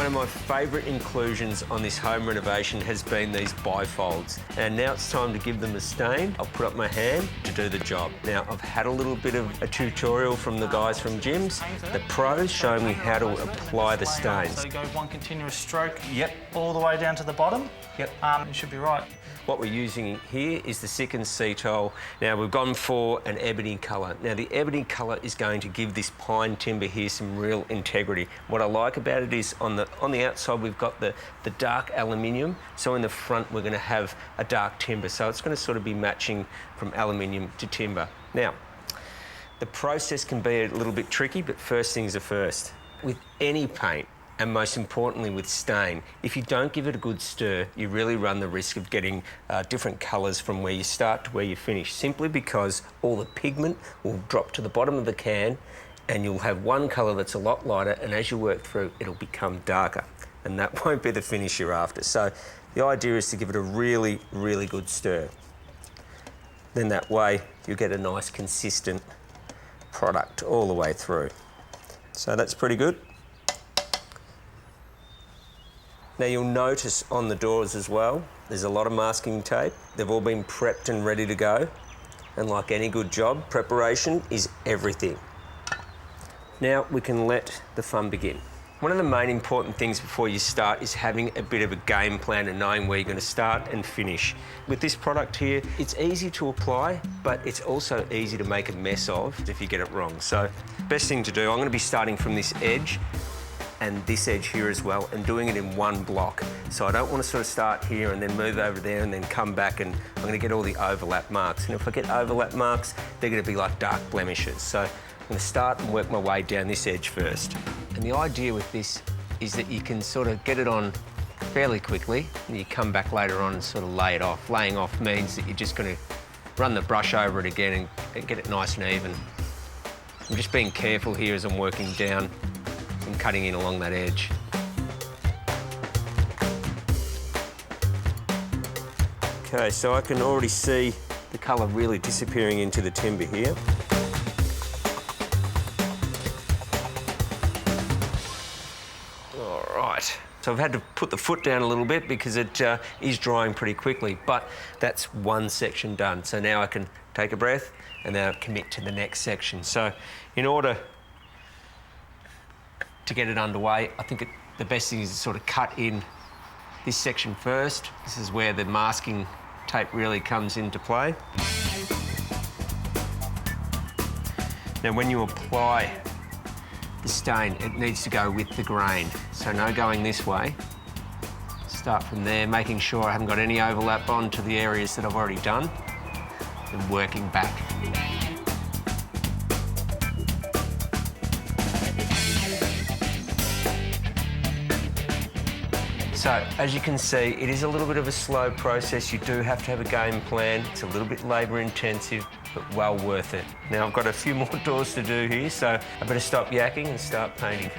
One of my favourite inclusions on this home renovation has been these bifolds. And now it's time to give them a stain. I'll put up my hand to do the job. Now, I've had a little bit of a tutorial from the guys from gyms, the pros, showing me how to apply the stains. So you go one continuous stroke. Yep. All the way down to the bottom. Yep. It should be right. What we're using here is the Sick and Cetal. Now, we've gone for an ebony colour. Now, the ebony colour is going to give this pine timber here some real integrity. What I like about it is on the outside, we've got the dark aluminium. So in the front, we're going to have a dark timber. So it's going to sort of be matching from aluminium to timber. Now, the process can be a little bit tricky, but first things are first. With any paint, and most importantly with stain, if you don't give it a good stir, you really run the risk of getting different colours from where you start to where you finish, simply because all the pigment will drop to the bottom of the can and you'll have one colour that's a lot lighter, and as you work through, it'll become darker, and that won't be the finish you're after. So the idea is to give it a really, really good stir. Then that way you'll get a nice consistent product all the way through. So that's pretty good. Now you'll notice on the doors as well, there's a lot of masking tape. They've all been prepped and ready to go. And like any good job, preparation is everything. Now we can let the fun begin. One of the main important things before you start is having a bit of a game plan and knowing where you're going to start and finish. With this product here, it's easy to apply, but it's also easy to make a mess of if you get it wrong. So best thing to do, I'm going to be starting from this edge and this edge here as well, and doing it in one block. So I don't want to sort of start here and then move over there and then come back, and I'm going to get all the overlap marks. And if I get overlap marks, they're going to be like dark blemishes. So I'm going to start and work my way down this edge first. And the idea with this is that you can sort of get it on fairly quickly, and you come back later on and sort of lay it off. Laying off means that you're just going to run the brush over it again and get it nice and even. I'm just being careful here as I'm working down and cutting in along that edge. Okay, so I can already see the colour really disappearing into the timber here. All right. So I've had to put the foot down a little bit because it is drying pretty quickly, but that's one section done. So now I can take a breath and now commit to the next section. So in order to get it underway, I think the best thing is to sort of cut in this section first. This is where the masking tape really comes into play. Now, when you apply the stain, it needs to go with the grain. So no going this way. Start from there, making sure I haven't got any overlap onto the areas that I've already done, and working back. So, as you can see, it is a little bit of a slow process. You do have to have a game plan. It's a little bit labour intensive, but well worth it. Now, I've got a few more doors to do here, so I better stop yakking and start painting.